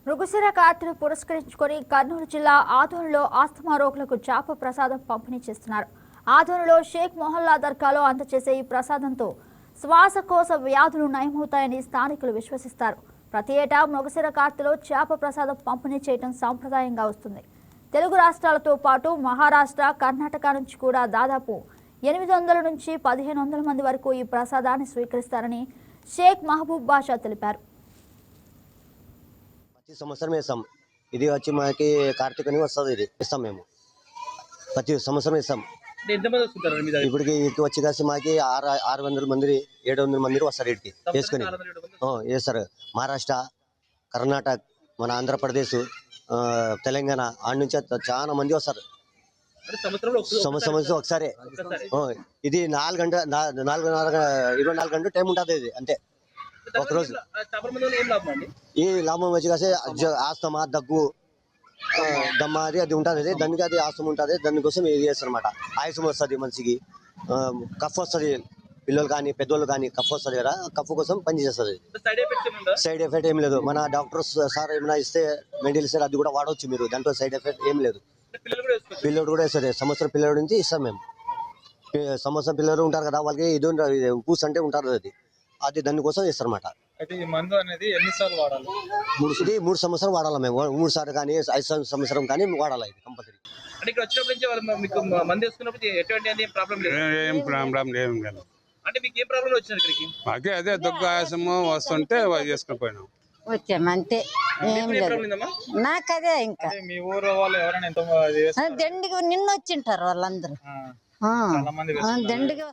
మృగశిర కార్తెను పురస్కరించుకొని కర్నూలు జిల్లా ఆదోనిలో ఆస్తమా రోగులకు చేప ప్రసాదం పంపిణీ చేస్తున్నారు. ఆదోనిలో షేక్ మొహల్లా దర్గాలో అందజేసే ఈ ప్రసాదంతో శ్వాసకోశ వ్యాధులు నయమవుతాయని స్థానికులు విశ్వసిస్తారు. ప్రతి ఏటా మృగశిర కార్తెలో చేప ప్రసాదం పంపిణీ చేయడం సాంప్రదాయంగా వస్తుంది. తెలుగు రాష్ట్రాలతో పాటు మహారాష్ట్ర, కర్ణాటక నుంచి కూడా దాదాపు 800 నుంచి 1500 మంది వరకు ఈ ప్రసాదాన్ని స్వీకరిస్తారని షేక్ మహబూబ్ బాషా తెలిపారు. ప్రతి సంవత్సరం వేస్తాం. ఇది వచ్చి మనకి కార్తీకని వస్తుంది. ఇది ఇస్తాం మేము ప్రతి సంవత్సరం ఇస్తాం. ఇప్పటికి వచ్చి కాసి మాకి 600 మంది 700 మంది వస్తారు. ఇటుకి వేసుకొని వేస్తారు. మహారాష్ట్ర, కర్ణాటక, మన ఆంధ్రప్రదేశ్, తెలంగాణ ఆడ నుంచి చాలా మంది వస్తారు. సంవత్సరం ఒకసారి. ఇది 4 గంటల 24 గంటలు టైం ఉంటుంది. ఇది అంతే ఒక రోజు. ఈ లాభం వచ్చి కాసి ఆస్తమా, దగ్గు, దమ్మ అది ఉంటుంది. దానికి అది ఆస్తమా ఉంటుంది. దానికోసం ఇది చేస్తారు అనమాట. ఆయుసం వస్తుంది మనిషికి, కఫ్ వస్తుంది. పిల్లలు కానీ పెద్దోళ్ళు కానీ కఫ్ వస్తుంది కదా, కఫ్ కోసం పనిచేస్తుంది. సైడ్ ఎఫెక్ట్ ఏం లేదు. మన డాక్టర్ సార్ ఏమైనా ఇస్తే మెడిసిన్ ఇస్తే అది కూడా వాడవచ్చు మీరు. దాంట్లో సైడ్ ఎఫెక్ట్ ఏం లేదు. పిల్లలు కూడా ఇస్తారు. సంవత్సరం పిల్లల నుంచి ఇస్తాం మేము. సంవత్సరం పిల్లలు ఉంటారు కదా, వాళ్ళకి ఇది పూస్ అంటే ఉంటారు. అది దానికోసం ఇస్తారు అన్నమాట. ఇది 3 సంవత్సరం వాడాలి మేము. 3 సార్లు కానీ 5 సంవత్సరం కానీ వాడాలి. ఇది కంపల్సరీ. అదే దగ్గు ఆయాసము వస్తుంటే చేసుకుని పోయినాం. వచ్చాము అంతే, ఏం లేదు. నాకు అదే ఇంకా దండిగా నిన్న వచ్చింటారు వాళ్ళందరూ. దండిగా